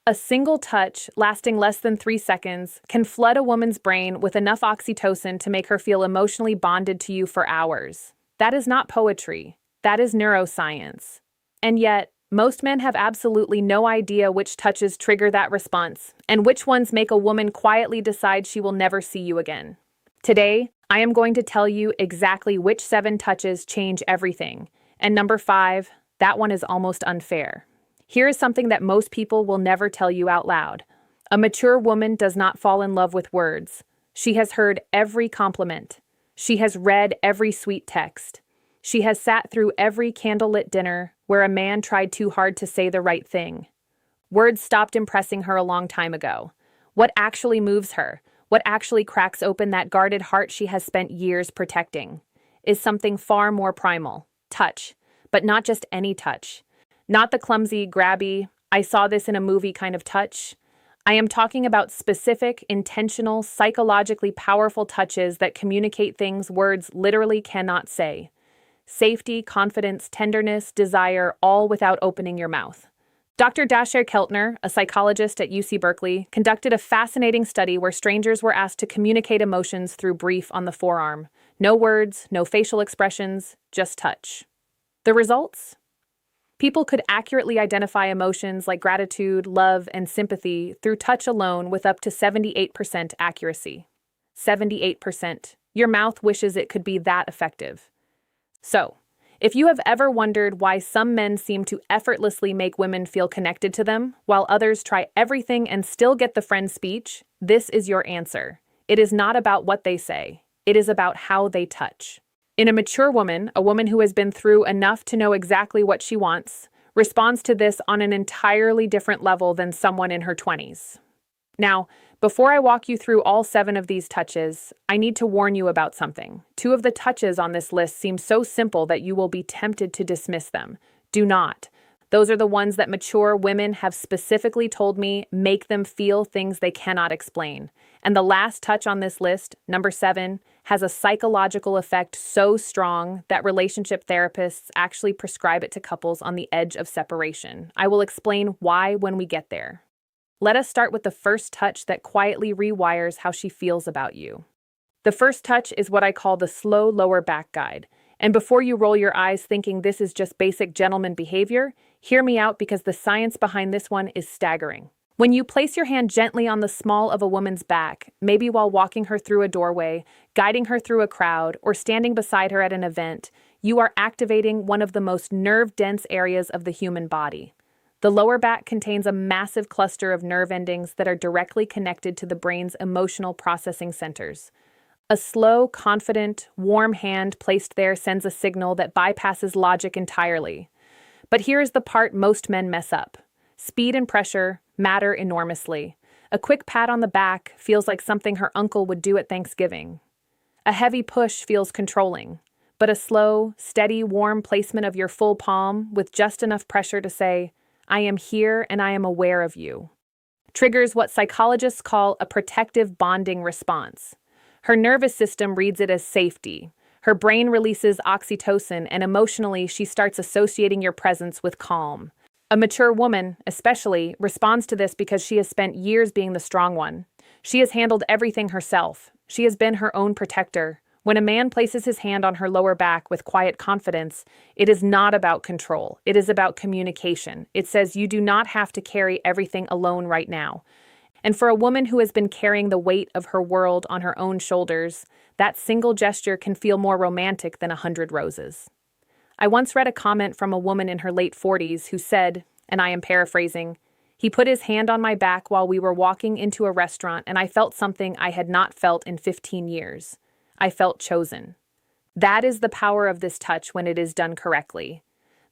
A single touch, lasting less than 3 seconds, can flood a woman's brain with enough oxytocin to make her feel emotionally bonded to you for hours. That is not poetry. That is neuroscience. And yet, most men have absolutely no idea which touches trigger that response, and which ones make a woman quietly decide she will never see you again. Today, I am going to tell you exactly which 7 touches change everything. And number 5, that one is almost unfair. Here is something that most people will never tell you out loud. A mature woman does not fall in love with words. She has heard every compliment. She has read every sweet text. She has sat through every candlelit dinner where a man tried too hard to say the right thing. Words stopped impressing her a long time ago. What actually moves her, what actually cracks open that guarded heart she has spent years protecting, is something far more primal: touch. But not just any touch. Not the clumsy, grabby, I saw this in a movie kind of touch. I am talking about specific, intentional, psychologically powerful touches that communicate things words literally cannot say. Safety, confidence, tenderness, desire, all without opening your mouth. Dr. Dasher Keltner, a psychologist at UC Berkeley, conducted a fascinating study where strangers were asked to communicate emotions through brief on the forearm. No words, no facial expressions, just touch. The results? People could accurately identify emotions like gratitude, love, and sympathy through touch alone with up to 78% accuracy. 78%. Your mouth wishes it could be that effective. So, if you have ever wondered why some men seem to effortlessly make women feel connected to them, while others try everything and still get the friend speech, this is your answer. It is not about what they say. It is about how they touch. In a mature woman, a woman who has been through enough to know exactly what she wants, responds to this on an entirely different level than someone in her 20s. Now, before I walk you through all 7 of these touches, I need to warn you about something. 2 of the touches on this list seem so simple that you will be tempted to dismiss them. Do not. Those are the ones that mature women have specifically told me make them feel things they cannot explain. And the last touch on this list, number 7, has a psychological effect so strong that relationship therapists actually prescribe it to couples on the edge of separation. I will explain why when we get there. Let us start with the first touch that quietly rewires how she feels about you. The first touch is what I call the slow lower back guide. And before you roll your eyes thinking this is just basic gentleman behavior, hear me out because the science behind this one is staggering. When you place your hand gently on the small of a woman's back, maybe while walking her through a doorway, guiding her through a crowd, or standing beside her at an event, you are activating one of the most nerve-dense areas of the human body. The lower back contains a massive cluster of nerve endings that are directly connected to the brain's emotional processing centers. A slow, confident, warm hand placed there sends a signal that bypasses logic entirely. But here is the part most men mess up. Speed and pressure matter enormously. A quick pat on the back feels like something her uncle would do at Thanksgiving. A heavy push feels controlling, but a slow, steady, warm placement of your full palm with just enough pressure to say, "I am here and I am aware of you," triggers what psychologists call a protective bonding response. Her nervous system reads it as safety. Her brain releases oxytocin, and emotionally, she starts associating your presence with calm. A mature woman, especially, responds to this because she has spent years being the strong one. She has handled everything herself. She has been her own protector. When a man places his hand on her lower back with quiet confidence, it is not about control. It is about communication. It says you do not have to carry everything alone right now. And for a woman who has been carrying the weight of her world on her own shoulders, that single gesture can feel more romantic than 100 roses. I once read a comment from a woman in her late 40s who said, and I am paraphrasing, "He put his hand on my back while we were walking into a restaurant, and I felt something I had not felt in 15 years. I felt chosen." That is the power of this touch when it is done correctly.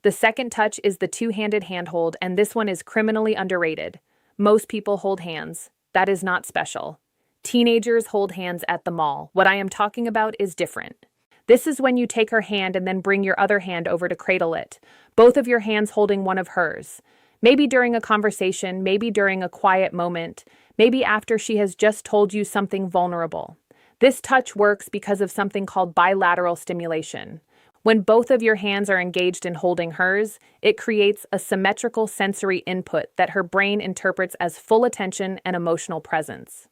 The second touch is the two-handed handhold, and this one is criminally underrated. Most people hold hands. That is not special. Teenagers hold hands at the mall. What I am talking about is different. This is when you take her hand and then bring your other hand over to cradle it, both of your hands holding one of hers. Maybe during a conversation, maybe during a quiet moment, maybe after she has just told you something vulnerable. This touch works because of something called bilateral stimulation. When both of your hands are engaged in holding hers, it creates a symmetrical sensory input that her brain interprets as full attention and emotional presence.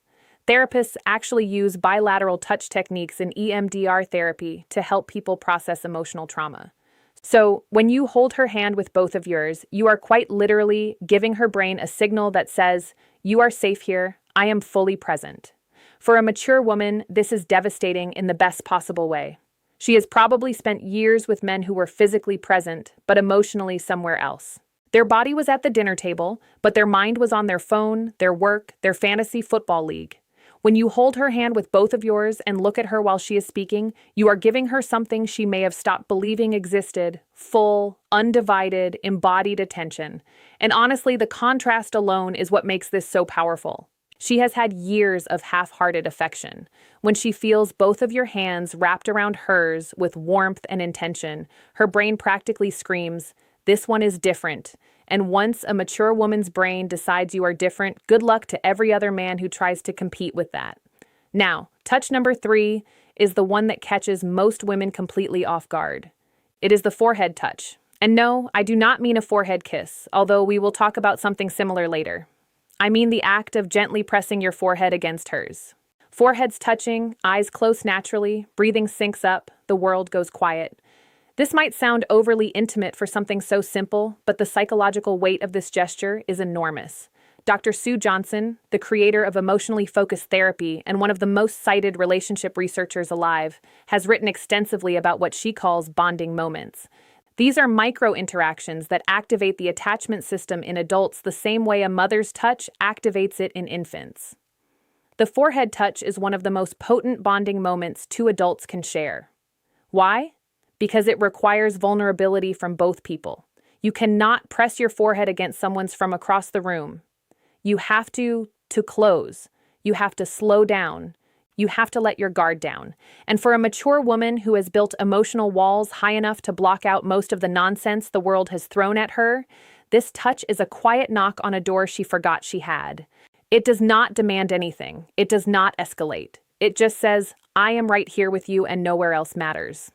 Therapists actually use bilateral touch techniques in EMDR therapy to help people process emotional trauma. So, when you hold her hand with both of yours, you are quite literally giving her brain a signal that says, "You are safe here, I am fully present." For a mature woman, this is devastating in the best possible way. She has probably spent years with men who were physically present, but emotionally somewhere else. Their body was at the dinner table, but their mind was on their phone, their work, their fantasy football league. When you hold her hand with both of yours and look at her while she is speaking, you are giving her something she may have stopped believing existed: full, undivided, embodied attention. And honestly, the contrast alone is what makes this so powerful. She has had years of half-hearted affection. When she feels both of your hands wrapped around hers with warmth and intention, her brain practically screams, "This one is different." And once a mature woman's brain decides you are different, good luck to every other man who tries to compete with that. Now, touch number 3 is the one that catches most women completely off guard. It is the forehead touch. And no, I do not mean a forehead kiss, although we will talk about something similar later. I mean the act of gently pressing your forehead against hers. Foreheads touching, eyes close naturally, breathing syncs up, the world goes quiet. This might sound overly intimate for something so simple, but the psychological weight of this gesture is enormous. Dr. Sue Johnson, the creator of emotionally focused therapy and one of the most cited relationship researchers alive, has written extensively about what she calls bonding moments. These are micro-interactions that activate the attachment system in adults the same way a mother's touch activates it in infants. The forehead touch is one of the most potent bonding moments two adults can share. Why? Because it requires vulnerability from both people. You cannot press your forehead against someone's from across the room. You have to close. You have to slow down. You have to let your guard down. And for a mature woman who has built emotional walls high enough to block out most of the nonsense the world has thrown at her, this touch is a quiet knock on a door she forgot she had. It does not demand anything. It does not escalate. It just says, "I am right here with you and nowhere else matters."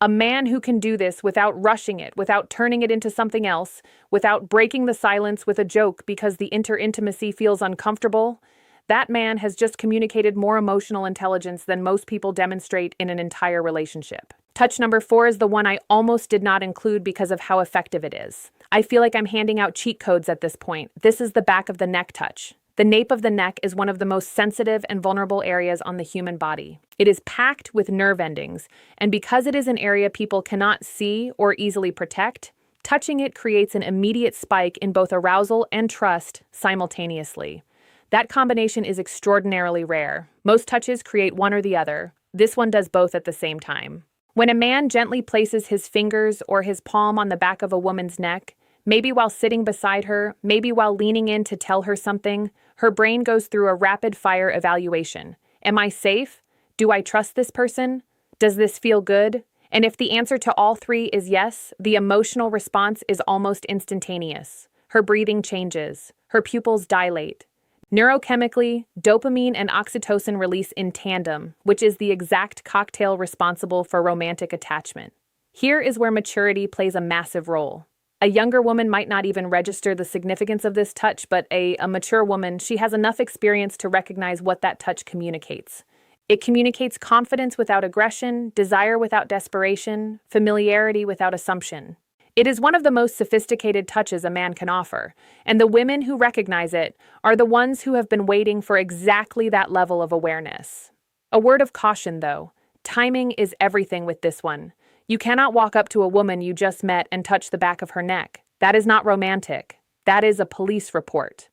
A man who can do this without rushing it, without turning it into something else, without breaking the silence with a joke because the intimacy feels uncomfortable, that man has just communicated more emotional intelligence than most people demonstrate in an entire relationship. Touch number 4 is the one I almost did not include because of how effective it is. I feel like I'm handing out cheat codes at this point. This is the back of the neck touch. The nape of the neck is one of the most sensitive and vulnerable areas on the human body. It is packed with nerve endings, and because it is an area people cannot see or easily protect, touching it creates an immediate spike in both arousal and trust simultaneously. That combination is extraordinarily rare. Most touches create one or the other. This one does both at the same time. When a man gently places his fingers or his palm on the back of a woman's neck, maybe while sitting beside her, maybe while leaning in to tell her something, her brain goes through a rapid-fire evaluation. Am I safe? Do I trust this person? Does this feel good? And if the answer to all 3 is yes, the emotional response is almost instantaneous. Her breathing changes. Her pupils dilate. Neurochemically, dopamine and oxytocin release in tandem, which is the exact cocktail responsible for romantic attachment. Here is where maturity plays a massive role. A younger woman might not even register the significance of this touch, but a mature woman, she has enough experience to recognize what that touch communicates. It communicates confidence without aggression, desire without desperation, familiarity without assumption. It is one of the most sophisticated touches a man can offer, and the women who recognize it are the ones who have been waiting for exactly that level of awareness. A word of caution, though. Timing is everything with this one. You cannot walk up to a woman you just met and touch the back of her neck. That is not romantic. That is a police report.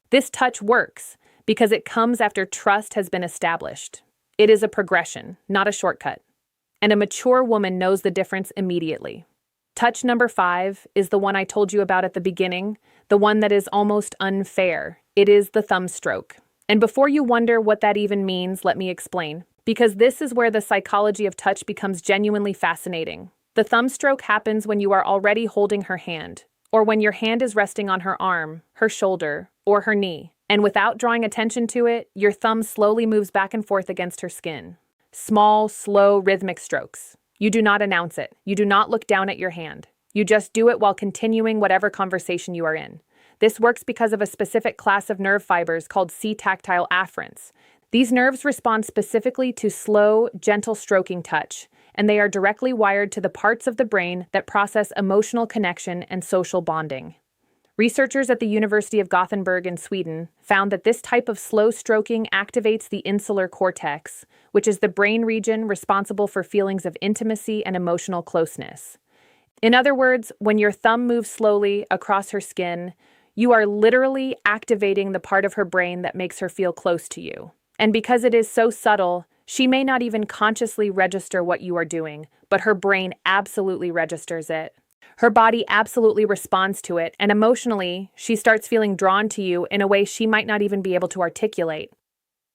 This touch works because it comes after trust has been established. It is a progression, not a shortcut. And a mature woman knows the difference immediately. Touch number 5 is the one I told you about at the beginning, the one that is almost unfair. It is the thumb stroke. And before you wonder what that even means, let me explain. Because this is where the psychology of touch becomes genuinely fascinating. The thumb stroke happens when you are already holding her hand, or when your hand is resting on her arm, her shoulder, or her knee. And without drawing attention to it, your thumb slowly moves back and forth against her skin. Small, slow, rhythmic strokes. You do not announce it. You do not look down at your hand. You just do it while continuing whatever conversation you are in. This works because of a specific class of nerve fibers called C-tactile afferents. These nerves respond specifically to slow, gentle stroking touch, and they are directly wired to the parts of the brain that process emotional connection and social bonding. Researchers at the University of Gothenburg in Sweden found that this type of slow stroking activates the insular cortex, which is the brain region responsible for feelings of intimacy and emotional closeness. In other words, when your thumb moves slowly across her skin, you are literally activating the part of her brain that makes her feel close to you. And because it is so subtle, she may not even consciously register what you are doing, but her brain absolutely registers it. Her body absolutely responds to it, and emotionally, she starts feeling drawn to you in a way she might not even be able to articulate.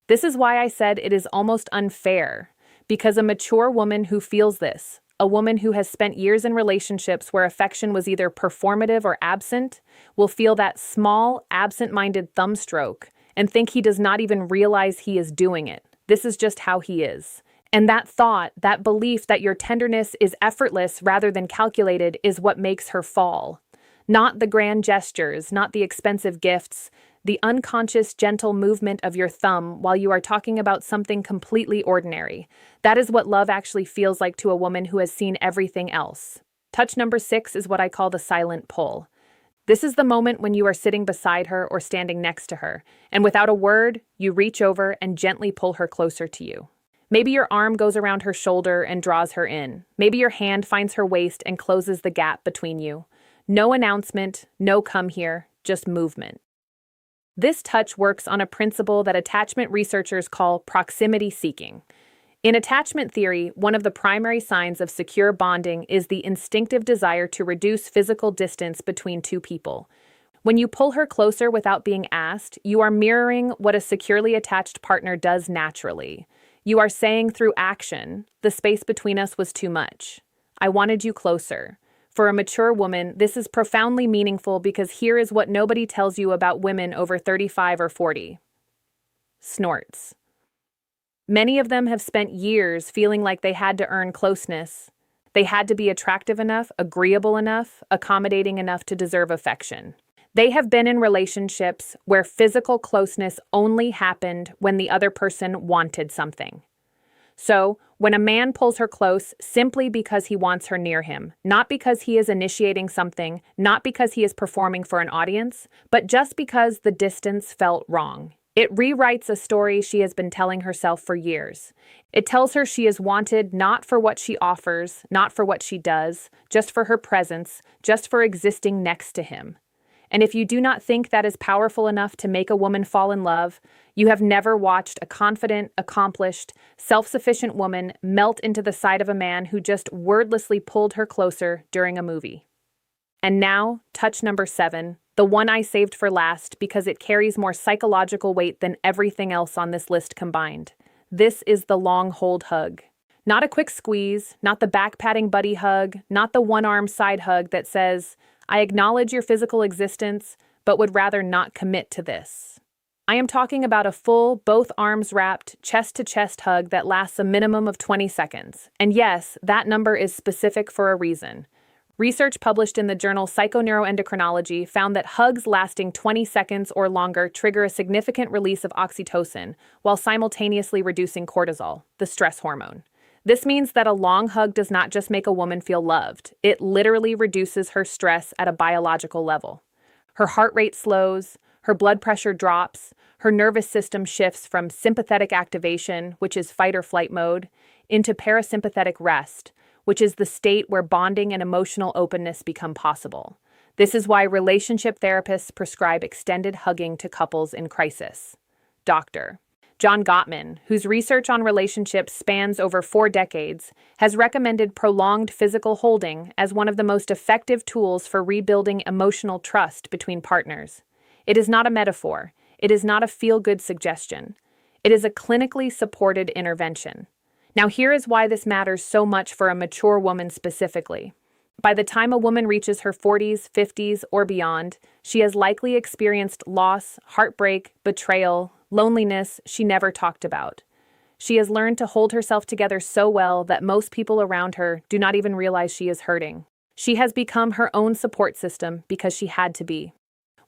This is why I said it is almost unfair, because a mature woman who feels this, a woman who has spent years in relationships where affection was either performative or absent, will feel that small, absent-minded thumb stroke and think he does not even realize he is doing it. This is just how he is. And that thought, that belief that your tenderness is effortless rather than calculated is what makes her fall. Not the grand gestures, not the expensive gifts, the unconscious, gentle movement of your thumb while you are talking about something completely ordinary. That is what love actually feels like to a woman who has seen everything else. Touch number 6 is what I call the silent pull. This is the moment when you are sitting beside her or standing next to her, and without a word, you reach over and gently pull her closer to you. Maybe your arm goes around her shoulder and draws her in. Maybe your hand finds her waist and closes the gap between you. No announcement, no come here, just movement. This touch works on a principle that attachment researchers call proximity seeking. In attachment theory, one of the primary signs of secure bonding is the instinctive desire to reduce physical distance between two people. When you pull her closer without being asked, you are mirroring what a securely attached partner does naturally. You are saying through action, the space between us was too much. I wanted you closer. For a mature woman, this is profoundly meaningful because here is what nobody tells you about women over 35 or 40. Snorts. Many of them have spent years feeling like they had to earn closeness. They had to be attractive enough, agreeable enough, accommodating enough to deserve affection. They have been in relationships where physical closeness only happened when the other person wanted something. So, when a man pulls her close simply because he wants her near him, not because he is initiating something, not because he is performing for an audience, but just because the distance felt wrong. It rewrites a story she has been telling herself for years. It tells her she is wanted not for what she offers, not for what she does, just for her presence, just for existing next to him. And if you do not think that is powerful enough to make a woman fall in love, you have never watched a confident, accomplished, self-sufficient woman melt into the side of a man who just wordlessly pulled her closer during a movie. And now, touch number 7, the one I saved for last because it carries more psychological weight than everything else on this list combined. This is the long hold hug. Not a quick squeeze, not the back-patting buddy hug, not the one-arm side hug that says, I acknowledge your physical existence, but would rather not commit to this. I am talking about a full, both arms wrapped, chest-to-chest hug that lasts a minimum of 20 seconds. And yes, that number is specific for a reason. Research published in the journal Psychoneuroendocrinology found that hugs lasting 20 seconds or longer trigger a significant release of oxytocin, while simultaneously reducing cortisol, the stress hormone. This means that a long hug does not just make a woman feel loved, it literally reduces her stress at a biological level. Her heart rate slows, her blood pressure drops, her nervous system shifts from sympathetic activation, which is fight or flight mode, into parasympathetic rest, which is the state where bonding and emotional openness become possible. This is why relationship therapists prescribe extended hugging to couples in crisis. Dr. John Gottman, whose research on relationships spans over 4 decades, has recommended prolonged physical holding as one of the most effective tools for rebuilding emotional trust between partners. It is not a metaphor. It is not a feel-good suggestion. It is a clinically supported intervention. Now, here is why this matters so much for a mature woman specifically. By the time a woman reaches her 40s, 50s, or beyond, she has likely experienced loss, heartbreak, betrayal, loneliness she never talked about. She has learned to hold herself together so well that most people around her do not even realize she is hurting. She has become her own support system because she had to be.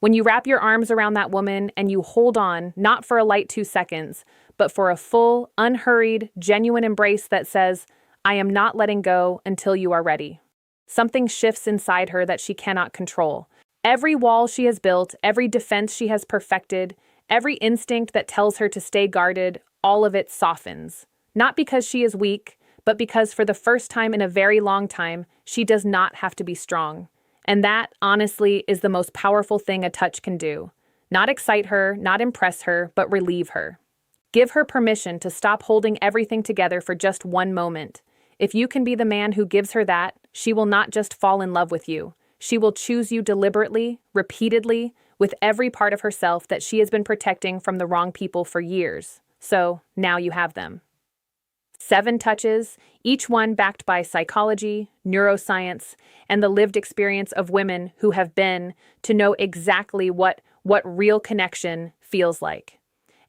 When you wrap your arms around that woman and you hold on, not for a light 2 seconds, but for a full, unhurried, genuine embrace that says, "I am not letting go until you are ready." Something shifts inside her that she cannot control. Every wall she has built, every defense she has perfected, every instinct that tells her to stay guarded, all of it softens. Not because she is weak, but because for the first time in a very long time, she does not have to be strong. And that, honestly, is the most powerful thing a touch can do. Not excite her, not impress her, but relieve her. Give her permission to stop holding everything together for just one moment. If you can be the man who gives her that, she will not just fall in love with you. She will choose you deliberately, repeatedly, with every part of herself that she has been protecting from the wrong people for years. So, now you have them. 7 touches, each one backed by psychology, neuroscience, and the lived experience of women who have been to know exactly what real connection feels like.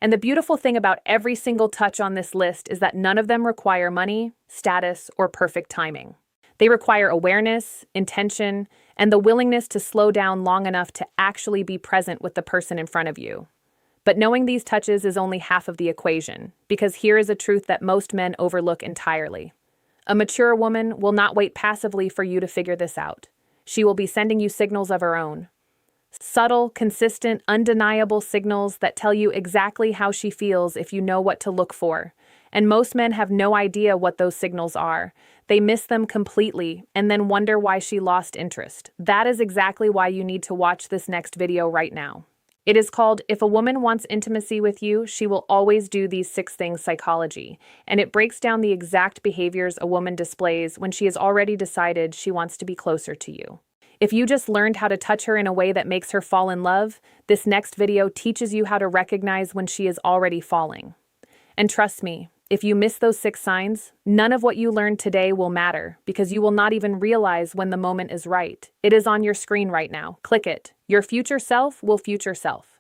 And the beautiful thing about every single touch on this list is that none of them require money, status, or perfect timing. They require awareness, intention, and the willingness to slow down long enough to actually be present with the person in front of you. But knowing these touches is only half of the equation, because here is a truth that most men overlook entirely. A mature woman will not wait passively for you to figure this out. She will be sending you signals of her own. Subtle, consistent, undeniable signals that tell you exactly how she feels if you know what to look for. And most men have no idea what those signals are. They miss them completely and then wonder why she lost interest. That is exactly why you need to watch this next video right now. It is called "If a Woman Wants Intimacy with You, She Will Always Do These 6 Things Psychology," and it breaks down the exact behaviors a woman displays when she has already decided she wants to be closer to you. If you just learned how to touch her in a way that makes her fall in love, this next video teaches you how to recognize when she is already falling. And trust me, if you miss those 6 signs, none of what you learned today will matter because you will not even realize when the moment is right. It is on your screen right now. Click it. Your future self will future self.